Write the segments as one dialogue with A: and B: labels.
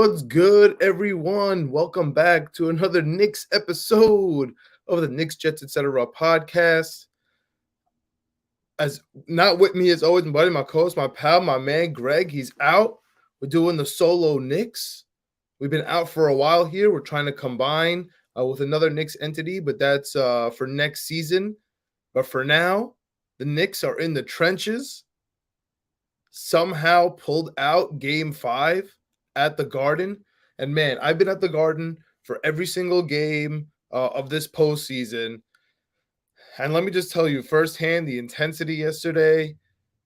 A: What's good, everyone? Welcome back to another Knicks episode of the Knicks Jets Etc. podcast. As not with me as always, my buddy, my co-host, my pal, my man Greg. He's out. We're doing the solo Knicks. We've been out for a while here. We're trying to combine with another Knicks entity, but that's for next season. But for now, the Knicks are in the trenches. Somehow pulled out Game 5 at the Garden. And man, I've been at the Garden for every single game of this postseason. And let me just tell you firsthand the intensity yesterday,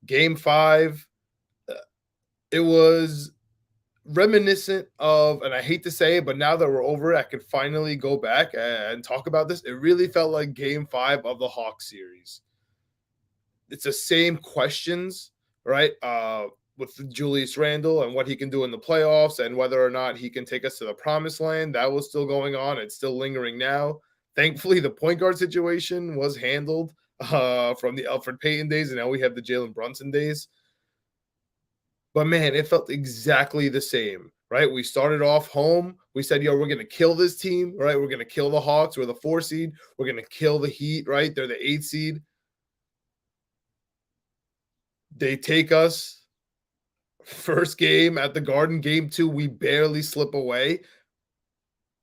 A: Game 5, uh, it was reminiscent of, and I hate to say it, but now that we're over it, I can finally go back and talk about this. It really felt like Game 5 of the Hawks series. It's the same questions, right? With Julius Randle and what he can do in the playoffs and whether or not he can take us to the promised land. That was still going on. It's still lingering now. Thankfully, the point guard situation was handled from the Elfrid Payton days, and now we have the Jalen Brunson days. But man, it felt exactly the same, right? We started off home. We said, yo, we're going to kill this team, right? We're going to kill the Hawks. We're the 4 seed. We're going to kill the Heat, right? They're the 8 seed. They take us first game at the Garden. Game 2, we barely slip away.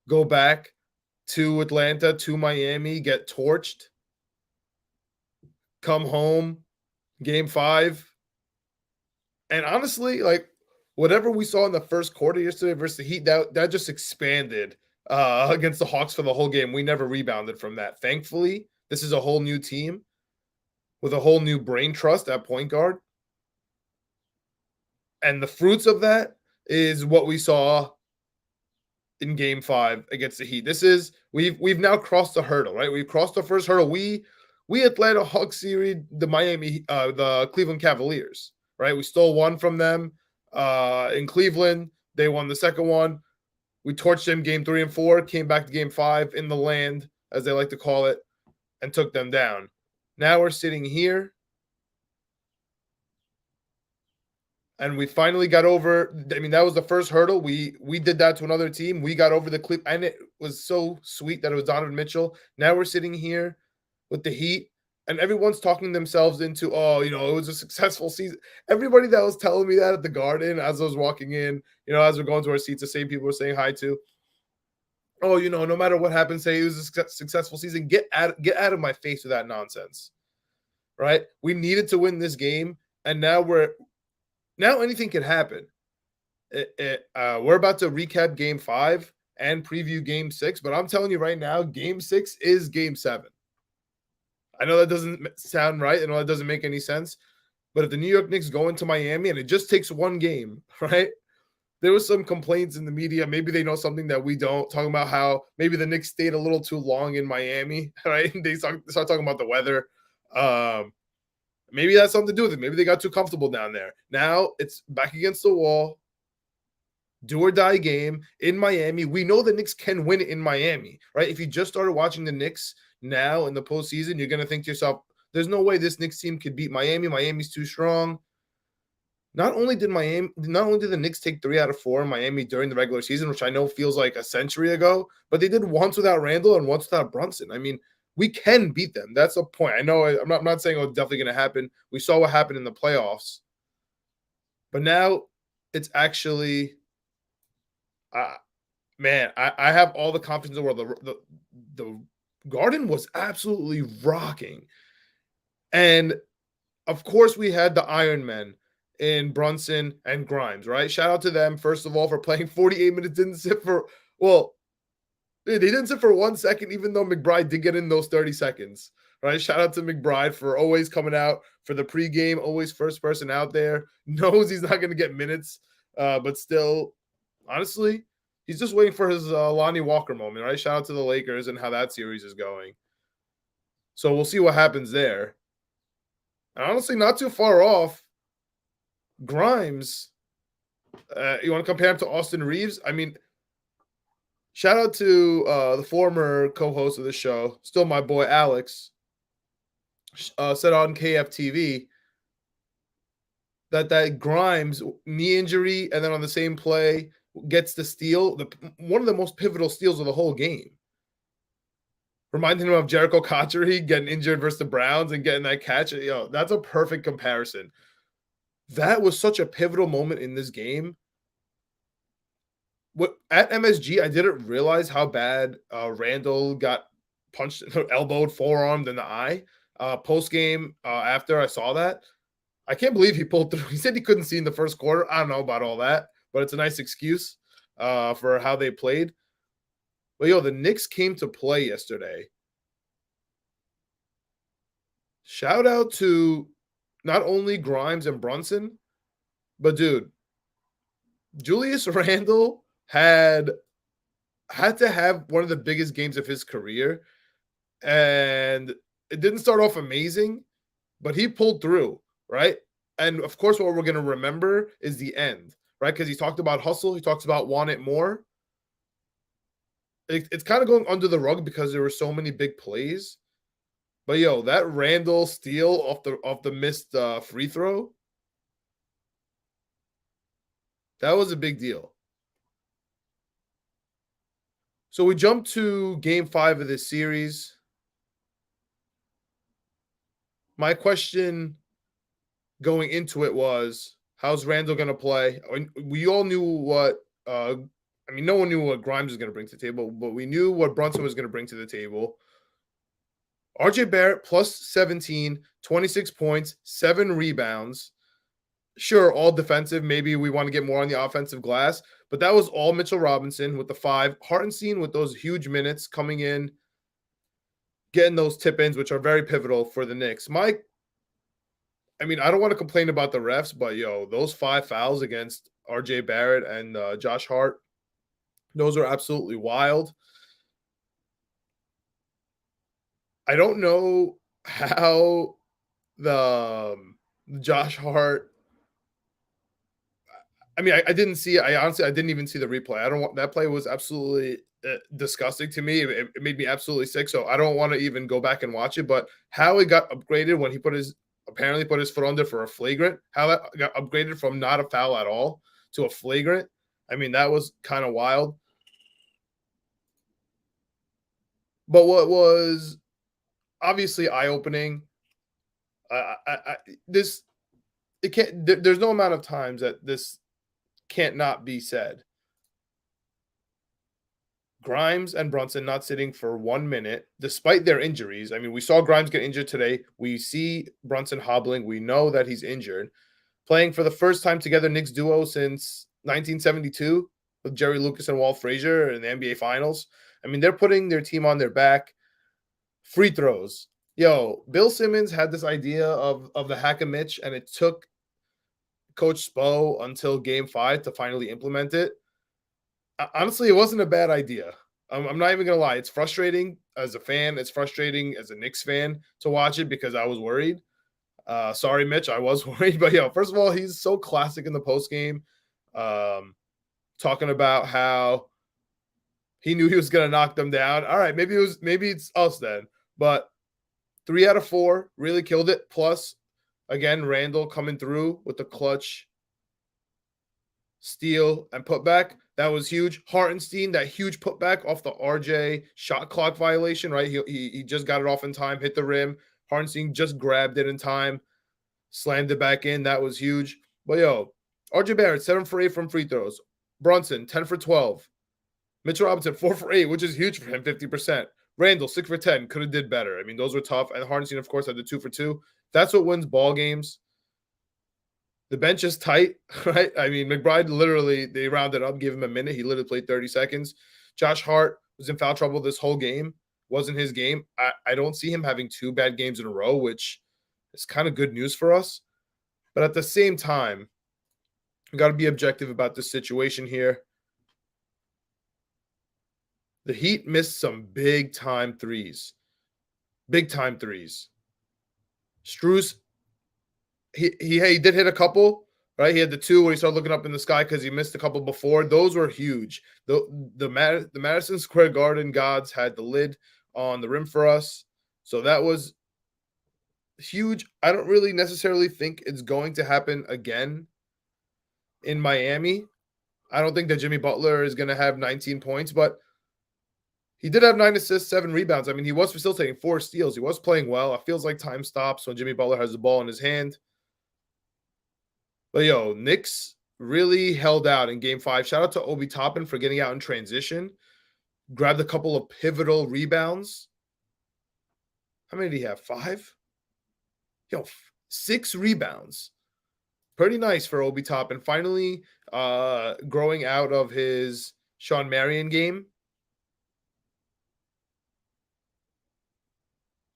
A: Go back to Atlanta, to Miami, get torched. Come home, Game 5. And honestly, like whatever we saw in the first quarter yesterday versus the Heat, that just expanded against the Hawks for the whole game. We never rebounded from that. Thankfully, this is a whole new team with a whole new brain trust at point guard. And the fruits of that is what we saw in Game 5 against the Heat. This is we've now crossed the hurdle, right? We've crossed the first hurdle. We Atlanta Hawks series the Cleveland Cavaliers, right? We stole one from them in Cleveland. They won the second one. We torched them Game 3 and 4. Came back to Game 5 in the land, as they like to call it, and took them down. Now we're sitting here. And we finally got over. I mean, that was the first hurdle. We did that to another team. We got over the clip, and it was so sweet that it was Donovan Mitchell. Now we're sitting here with the Heat, and everyone's talking themselves into, oh, it was a successful season. Everybody that was telling me that at the Garden as I was walking in, as we're going to our seats, the same people were saying hi to. Oh, no matter what happens, say it was a successful season. Get out of my face with that nonsense, right? We needed to win this game, and now anything can happen. We're about to recap Game 5 and preview Game 6, but I'm telling you right now, Game 6 is Game 7. I know that doesn't sound right. I know that doesn't make any sense. But if the New York Knicks go into Miami and it just takes one game, right? There was some complaints in the media. Maybe they know something that we don't, talking about how maybe the Knicks stayed a little too long in Miami, right? They start talking about the weather. Maybe that's something to do with it. Maybe they got too comfortable down there. Now it's back against the wall. Do or die game in Miami. We know the Knicks can win it in Miami, right? If you just started watching the Knicks now in the postseason, you're going to think to yourself, there's no way this Knicks team could beat Miami. Miami's too strong. Not only did the Knicks take 3 out of 4 in Miami during the regular season, which I know feels like a century ago, but they did once without Randle and once without Brunson. I mean, we can beat them. That's the point. I know I'm not saying it's definitely going to happen. We saw what happened in the playoffs. But now it's actually, man, I have all the confidence in the world. The Garden was absolutely rocking. And, of course, we had the Ironmen in Brunson and Grimes, right? Shout out to them, first of all, for playing 48 minutes. They didn't sit for 1 second, even though McBride did get in those 30 seconds, right? Shout out to McBride for always coming out for the pregame, always first person out there, knows he's not going to get minutes, but still, honestly, he's just waiting for his Lonnie Walker moment, right? Shout out to the Lakers and how that series is going. So we'll see what happens there. And honestly, not too far off, Grimes, you want to compare him to Austin Reeves? I mean, shout out to the former co-host of the show, still my boy Alex, said on KFTV that Grimes knee injury, and then on the same play, gets the steal, one of the most pivotal steals of the whole game. Reminding him of Jericho Cotchery getting injured versus the Browns and getting that catch. That's a perfect comparison. That was such a pivotal moment in this game. At MSG, I didn't realize how bad Randle got punched, elbowed, forearmed in the eye. Post game, after I saw that, I can't believe he pulled through. He said he couldn't see in the first quarter. I don't know about all that, but it's a nice excuse for how they played. But the Knicks came to play yesterday. Shout out to not only Grimes and Brunson, but dude, Julius Randle had to have one of the biggest games of his career. And it didn't start off amazing, but he pulled through, right? And of course, what we're going to remember is the end, right? Because he talked about hustle. He talks about want it more. It's kind of going under the rug because there were so many big plays. But that Randle steal off the missed free throw, that was a big deal. So we jump to game 5 of this series. My question going into it was, how's Randle going to play? We all knew what no one knew what Grimes was going to bring to the table, but we knew what Brunson was going to bring to the table. RJ Barrett plus 17, 26 points, 7 rebounds. Sure, all defensive. Maybe we want to get more on the offensive glass, but that was all Mitchell Robinson with the 5. Hartenstein with those huge minutes coming in, getting those tip-ins, which are very pivotal for the Knicks. I don't want to complain about the refs, but those 5 fouls against RJ Barrett and Josh Hart, those are absolutely wild. I don't know how the Josh Hart. I didn't see. I didn't even see the replay. That play was absolutely disgusting to me. It made me absolutely sick. So I don't want to even go back and watch it. But how it got upgraded when he apparently put his foot under for a flagrant, how that got upgraded from not a foul at all to a flagrant. That was kind of wild. But what was obviously eye-opening, there's no amount of times that this can't not be said. Grimes and Brunson not sitting for 1 minute, despite their injuries. We saw Grimes get injured today. We see Brunson hobbling. We know that he's injured. Playing for the first time together, Knicks duo since 1972 with Jerry Lucas and Walt Frazier in the NBA Finals. They're putting their team on their back. Free throws. Bill Simmons had this idea of the hack a Mitch, and it took Coach Spo until game 5 to finally implement it. Honestly, it wasn't a bad idea. I'm not even going to lie. It's frustrating as a fan. It's frustrating as a Knicks fan to watch it because I was worried. Sorry, Mitch. I was worried. But, first of all, he's so classic in the postgame. Talking about how he knew he was going to knock them down. All right, maybe it's us then. But 3 out of 4 really killed it. Plus, again, Randle coming through with the clutch steal and putback. That was huge. Hartenstein, that huge putback off the RJ shot clock violation, right? He just got it off in time, hit the rim. Hartenstein just grabbed it in time, slammed it back in. That was huge. But RJ Barrett, 7 for 8 from free throws. Brunson, 10 for 12. Mitch Robinson, 4 for 8, which is huge for him, 50%. Randle, 6 for 10, could have did better. Those were tough. And Hartenstein, of course, had the 2 for 2. That's what wins ball games. The bench is tight, right? McBride literally, they rounded up, gave him a minute. He literally played 30 seconds. Josh Hart was in foul trouble this whole game. Wasn't his game. I don't see him having 2 bad games in a row, which is kind of good news for us. But at the same time, we got to be objective about this situation here. The Heat missed some big-time threes. Big-time threes. Strus, he did hit a couple, right? He had the 2 where he started looking up in the sky because he missed a couple before. Those were huge. The Madison Square Garden gods had the lid on the rim for us. So that was huge. I don't really necessarily think it's going to happen again in Miami. I don't think that Jimmy Butler is going to have 19 points, but he did have 9 assists, 7 rebounds. I mean, he was facilitating 4 steals. He was playing well. It feels like time stops when Jimmy Butler has the ball in his hand. But yo, Knicks really held out in game 5. Shout out to Obi Toppin for getting out in transition. Grabbed a couple of pivotal rebounds. How many did he have? 5? Yo, 6 rebounds. Pretty nice for Obi Toppin. Finally growing out of his Sean Marion game.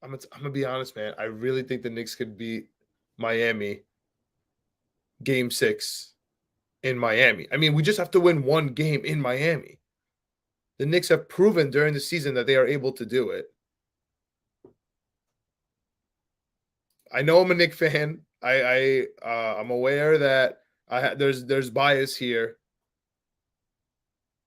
A: I'm gonna be honest, man. I really think the Knicks could beat Miami game 6 in Miami. I mean, we just have to win one game in Miami. The Knicks have proven during the season that they are able to do it. I know I'm a Knicks fan. I'm aware that there's bias here.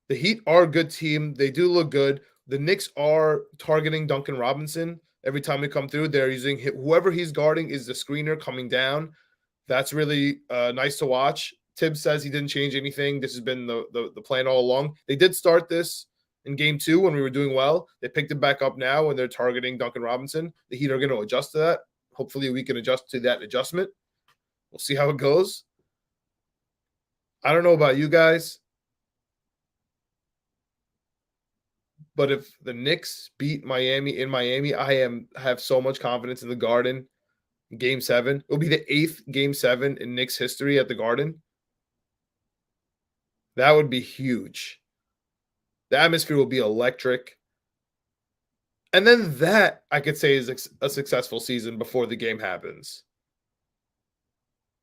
A: The Heat are a good team. They do look good. The Knicks are targeting Duncan Robinson every time they come through. They're using whoever he's guarding is the screener coming down. That's really nice to watch. Tibbs says he didn't change anything. This has been the plan all along. They did start this in game 2 when we were doing well. They picked it back up now when they're targeting Duncan Robinson. The Heat are going to adjust to that. Hopefully we can adjust to that adjustment. We'll see how it goes. I don't know about you guys, but if the Knicks beat Miami in Miami, I have so much confidence in the Garden. Game 7. It'll be the 8th game 7 in Knicks history at the Garden. That would be huge. The atmosphere will be electric. And then that, I could say, is a successful season before the game happens.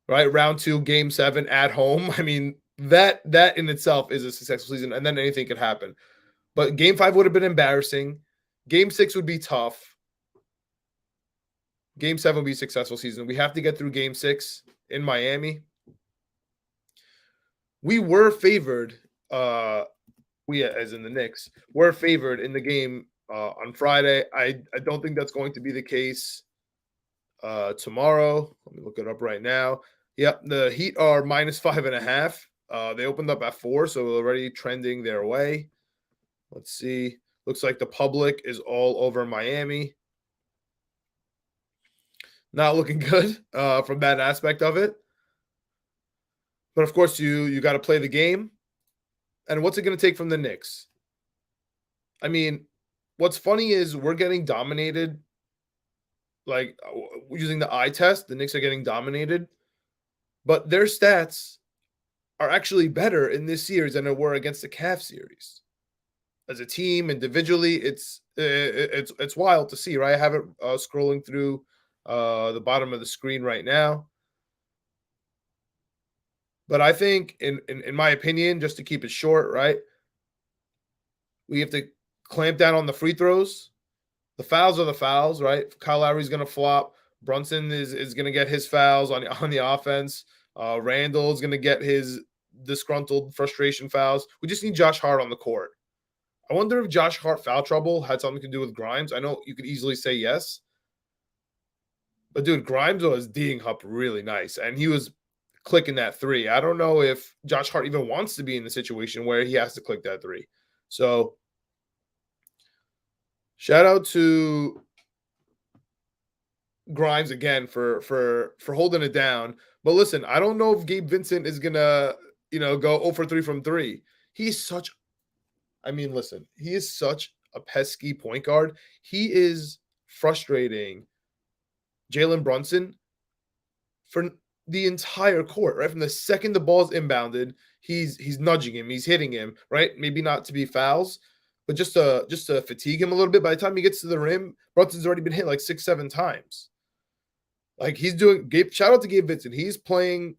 A: Right? Round 2, game 7 at home. I mean, that in itself is a successful season, and then anything could happen. But game 5 would have been embarrassing. Game 6 would be tough. Game 7 will be a successful season. We have to get through game 6 in Miami. We were favored, we as in the Knicks, were favored in the game on Friday. I don't think that's going to be the case tomorrow. Let me look it up right now. Yep, the Heat are -5.5. They opened up at 4, so already trending their way. Let's see. Looks like the public is all over Miami. Not looking good from that aspect of it. But of course, you got to play the game. And what's it going to take from the Knicks? I mean, what's funny is we're getting dominated. Like using the eye test, the Knicks are getting dominated. But their stats are actually better in this series than it were against the Cavs series. As a team, individually, it's wild to see, right? I have it scrolling through the bottom of the screen right now. But I think, in my opinion, just to keep it short, right, we have to clamp down on the free throws. The fouls are the fouls, right? Kyle Lowry's going to flop. Brunson is going to get his fouls on the offense. Randle is going to get his disgruntled frustration fouls. We just need Josh Hart on the court. I wonder if Josh Hart foul trouble had something to do with Grimes. I know you could easily say yes. But, dude, Grimes was D'ing up really nice, and he was clicking that 3. I don't know if Josh Hart even wants to be in the situation where he has to click that 3. So, shout out to Grimes again for holding it down. But listen, I don't know if Gabe Vincent is gonna, go 0 for 3 from 3. He's such he is such a pesky point guard. He is frustrating Jalen Brunson for the entire court, right? From the second the ball's inbounded, he's nudging him, he's hitting him, right? Maybe not to be fouls, but just to fatigue him a little bit. By the time he gets to the rim, Brunson's already been hit like 6-7 times. Like he's doing shout out to Gabe Vincent. He's playing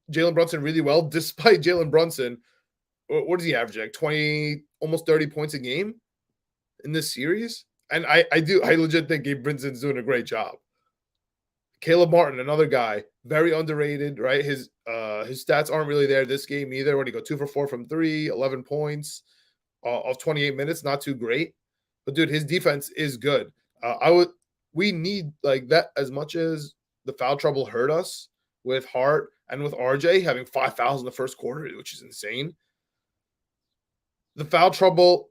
A: Jalen Brunson really well, despite Jalen Brunson. What does he average? Like 20, almost 30 points a game in this series? And I legit think Gabe Vincent's doing a great job. Caleb Martin, another guy, very underrated, right? His stats aren't really there this game either. When he go 2 for 4 from 3, 11 points of 28 minutes, not too great. But dude, his defense is good. We need like that as much as the foul trouble hurt us with Hart and with RJ having 5 fouls in the first quarter, which is insane. The foul trouble,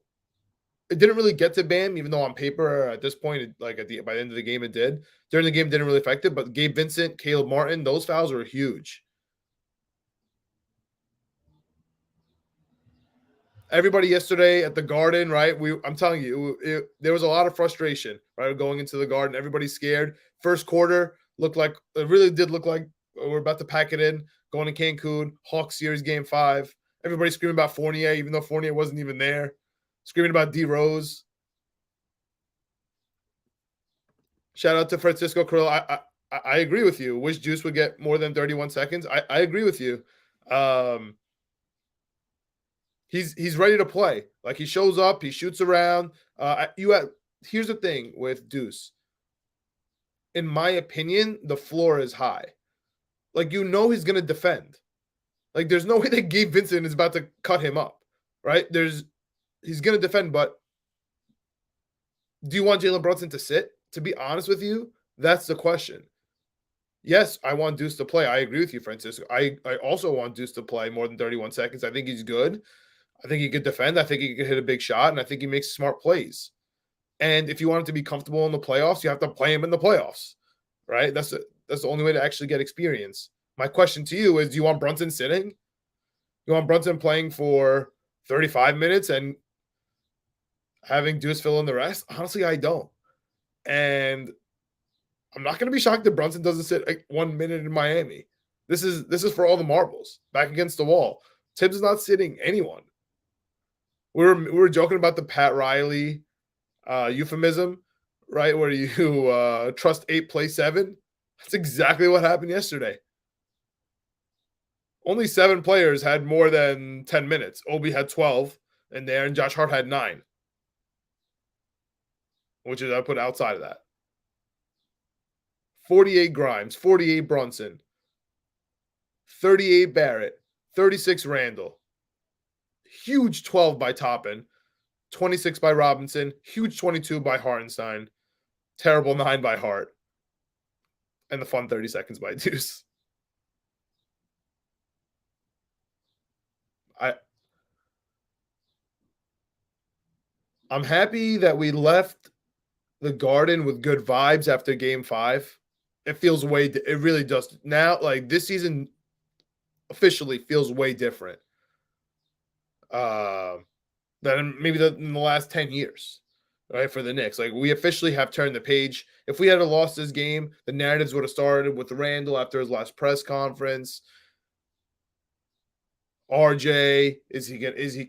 A: it didn't really get to Bam, even though on paper at this point, like by the end of the game, it did. During the game, it didn't really affect it. But Gabe Vincent, Caleb Martin, those fouls were huge. Everybody yesterday at the Garden, right? I'm telling you, there was a lot of frustration, right? Going into the Garden, everybody's scared. First quarter looked like it really did look like we're about to pack it in. Going to Cancun, Hawks series game 5. Everybody screaming about Fournier, even though Fournier wasn't even there. Screaming about D Rose. Shout out to Francisco Carrillo. I agree with you. Wish Juice would get more than 31 seconds. I agree with you. Um, he's ready to play. Like he shows up, he shoots around. Here's the thing with Deuce. In my opinion, the floor is high. Like he's gonna defend. Like there's no way that Gabe Vincent is about to cut him up, right? He's gonna defend, but do you want Jalen Brunson to sit? To be honest with you, that's the question. Yes, I want Deuce to play. I agree with you, Francisco. I also want Deuce to play more than 31 seconds. I think he's good. I think he could defend. I think he could hit a big shot, and I think he makes smart plays. And if you want him to be comfortable in the playoffs, you have to play him in the playoffs, right? That's the only way to actually get experience. My question to you is: do you want Brunson sitting? You want Brunson playing for 35 minutes and having Deuce fill in the rest? Honestly, I don't. And I'm not going to be shocked if Brunson doesn't sit like 1 minute in Miami. This is for all the marbles back against the wall. Tibbs is not sitting anyone. We were joking about the Pat Riley euphemism, right? Where you trust 8, play 7. That's exactly what happened yesterday. Only 7 players had more than 10 minutes. Obi had 12 in there, and Josh Hart had 9, which is I put outside of that. 48 Grimes, 48 Brunson, 38 Barrett, 36 Randle. Huge 12 by Toppin, 26 by Robinson, huge 22 by Hartenstein, terrible 9 by Hart, and the fun 30 seconds by Deuce. I'm happy that we left the Garden with good vibes after game 5. It really does. Now, like this season officially feels way different than maybe in the last 10 years, right? For the Knicks. Like we officially have turned the page. If we had lost this game, the narratives would have started with Randle after his last press conference. RJ,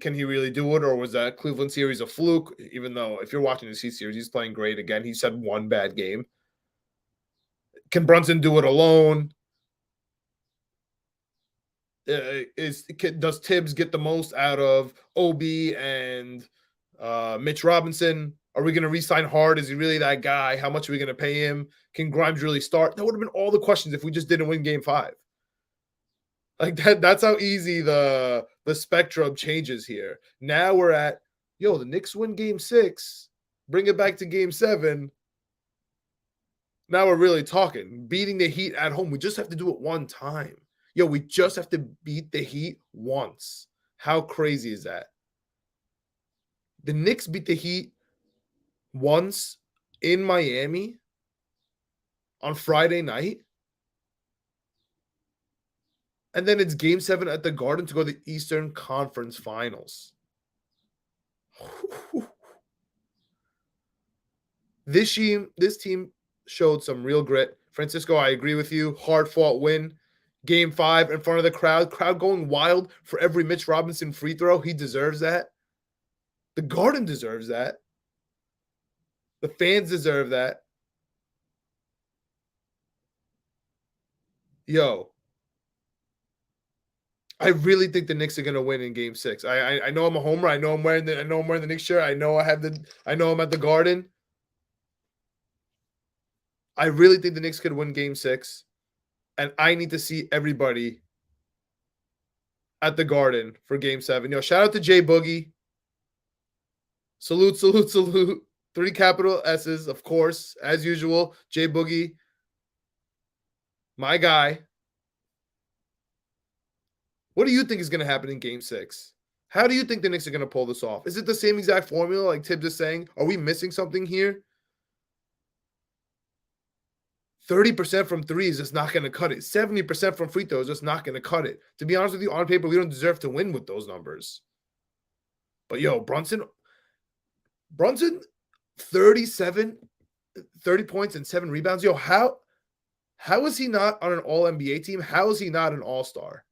A: can he really do it, or was that Cleveland series a fluke? Even though if you're watching the C series, he's playing great again. He's had one bad game. Can Brunson do it alone? Does Tibbs get the most out of Obi and Mitch Robinson? Are we going to re-sign Hart? Is he really that guy? How much are we going to pay him? Can Grimes really start? That would have been all the questions if we just didn't win game 5. Like that's how easy the spectrum changes here. Now we're at, the Knicks win game 6, bring it back to game 7. Now we're really talking. Beating the Heat at home. We just have to do it one time. We just have to beat the Heat once. How crazy is that? The Knicks beat the Heat once in Miami on Friday night. And then it's game 7 at the Garden to go to the Eastern Conference Finals. This team showed some real grit. Francisco, I agree with you. Hard-fought win. Game 5 in front of the crowd. Crowd going wild for every Mitch Robinson free throw. He deserves that. The Garden deserves that. The fans deserve that. I really think the Knicks are going to win in game 6. I know I'm a homer. I know I'm wearing the Knicks shirt. I know I'm at the Garden. I really think the Knicks could win game 6. And I need to see everybody at the Garden for game 7. Shout out to Jay Boogie. Salute, salute, salute. 3 capital S's, of course, as usual. Jay Boogie, my guy. What do you think is going to happen in game 6? How do you think the Knicks are going to pull this off? Is it the same exact formula like Tibbs is saying? Are we missing something here? 30% from threes is not going to cut it. 70% from free throws is not going to cut it. To be honest with you, on paper, we don't deserve to win with those numbers. But yo, Brunson, 37, 30 points and 7 rebounds. Yo, how is he not on an all-NBA team? How is he not an all-star?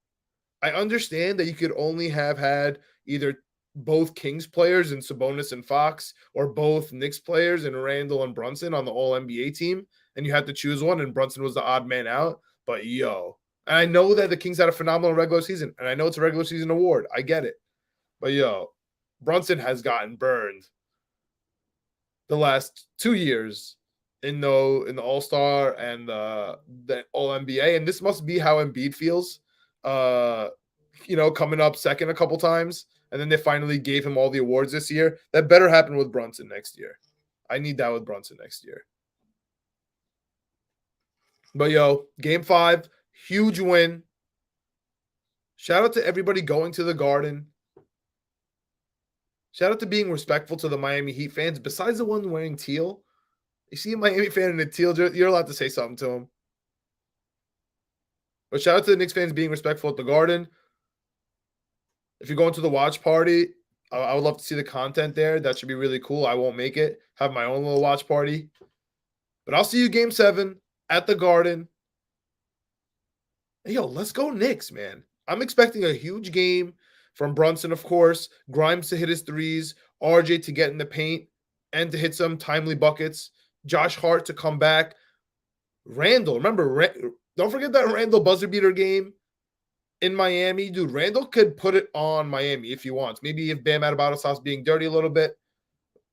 A: I understand that you could only have had either both Kings players in Sabonis and Fox or both Knicks players in Randle and Brunson on the all-NBA team, and you had to choose one, and Brunson was the odd man out. But yo, and I know that the Kings had a phenomenal regular season, and I know it's a regular season award. I get it. But yo, Brunson has gotten burned the last 2 years in the All-Star and the All-NBA, and this must be how Embiid feels. Coming up second a couple times, and then they finally gave him all the awards this year. That better happen with Brunson next year. I need that with Brunson next year. But yo, game 5, huge win. Shout out to everybody going to the Garden. Shout out to being respectful to the Miami Heat fans. Besides the one wearing teal, you see a Miami fan in a teal jersey, you're allowed to say something to him. But shout out to the Knicks fans being respectful at the Garden. If you're going to the watch party, I would love to see the content there. That should be really cool. I won't make it. Have my own little watch party. But I'll see you game 7 at the Garden. Hey, yo, let's go Knicks, man. I'm expecting a huge game from Brunson, of course. Grimes to hit his threes. RJ to get in the paint and to hit some timely buckets. Josh Hart to come back. Randle, remember, don't forget that Randle buzzer beater game in Miami. Dude, Randle could put it on Miami if he wants. Maybe if Bam Adebayo stops being dirty a little bit.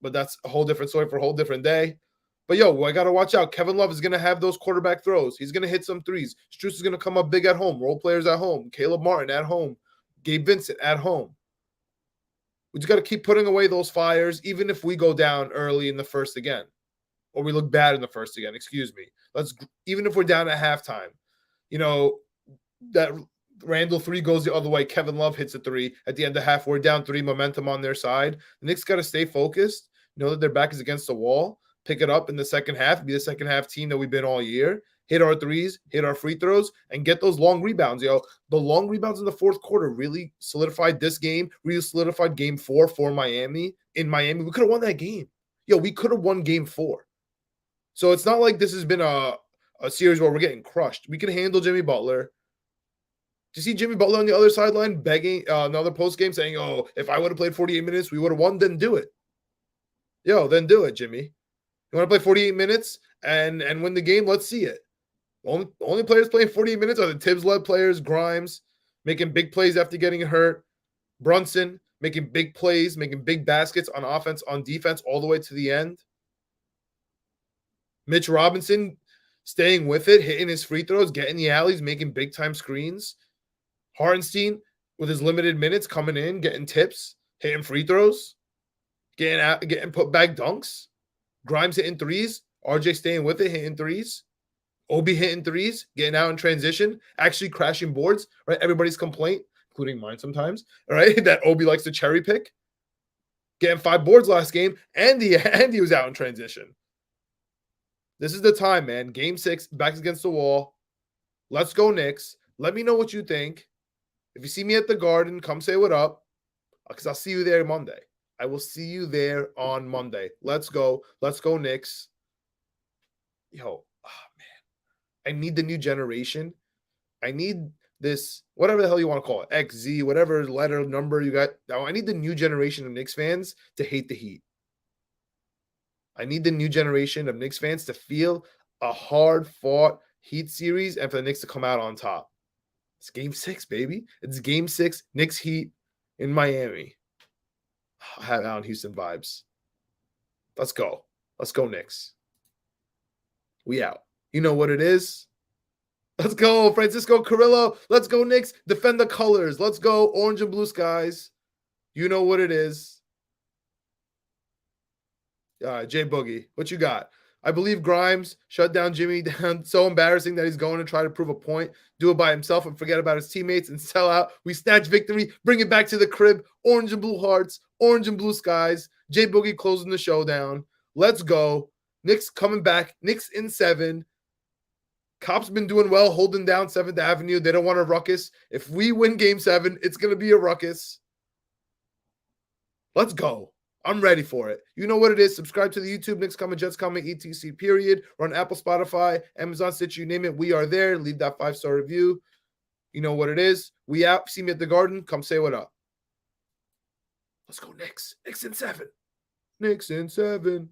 A: But that's a whole different story for a whole different day. But yo, I got to watch out. Kevin Love is going to have those quarterback throws. He's going to hit some threes. Strus is going to come up big at home. Role players at home. Caleb Martin at home. Gabe Vincent at home. We just got to keep putting away those fires, even if we go down early in the first again. Or we look bad in the first again, excuse me. Even if we're down at halftime, that Randle 3 goes the other way. Kevin Love hits a 3 at the end of half. We're down 3, momentum on their side. The Knicks got to stay focused, know that their back is against the wall, pick it up in the second half, be the second half team that we've been all year, hit our threes, hit our free throws, and get those long rebounds. Yo, the long rebounds in the fourth quarter really solidified this game, really solidified game 4 for Miami. In Miami, we could have won that game. Yo, we could have won game 4. So it's not like this has been a series where we're getting crushed. We can handle Jimmy Butler. Do you see Jimmy Butler on the other sideline begging another post game saying, oh, if I would have played 48 minutes, we would have won? Then do it. Yo, then do it, Jimmy. You want to play 48 minutes and win the game? Let's see it. Only players playing 48 minutes are the Tibbs-led players. Grimes making big plays after getting hurt. Brunson making big plays, making big baskets on offense, on defense, all the way to the end. Mitch Robinson staying with it, hitting his free throws, getting the alleys, making big-time screens. Hartenstein, with his limited minutes, coming in, getting tips, hitting free throws, getting put back dunks. Grimes hitting threes. RJ staying with it, hitting threes. Obi hitting threes, getting out in transition, actually crashing boards, right? Everybody's complaint, including mine sometimes, all right, that Obi likes to cherry pick. Getting 5 boards last game, and he was out in transition. This is the time, man. Game 6, backs against the wall. Let's go Knicks. Let me know what you think. If you see me at the Garden, come say what up, because I'll see you there Monday. I will see you there on Monday. Let's go. Let's go Knicks. Yo, man. I need the new generation. I need this, whatever the hell you want to call it, X, Z, whatever letter, number you got. I need the new generation of Knicks fans to hate the Heat. I need the new generation of Knicks fans to feel a hard-fought Heat series and for the Knicks to come out on top. It's game 6, baby. It's game 6, Knicks Heat in Miami. I have Allen Houston vibes. Let's go. Let's go, Knicks. We out. You know what it is. Let's go, Francisco Carrillo. Let's go, Knicks. Defend the colors. Let's go, orange and blue skies. You know what it is. Jay Boogie, what you got? I believe Grimes shut down Jimmy down. So embarrassing that he's going to try to prove a point, do it by himself and forget about his teammates and sell out. We snatch victory, bring it back to the crib. Orange and blue hearts, orange and blue skies. J Boogie closing the showdown. Let's go. Knicks coming back. Knicks in 7. Cops been doing well holding down 7th Avenue. They don't want a ruckus. If we win game 7, it's going to be a ruckus. Let's go. I'm ready for it. You know what it is. Subscribe to the YouTube, Knicks Coming, Jets Coming, ETC, period. We're on Apple, Spotify, Amazon, Stitch, you name it. We are there. Leave that 5-star review. You know what it is. We out. See me at the Garden. Come say what up. Let's go, Knicks. Knicks in 7. Knicks in 7.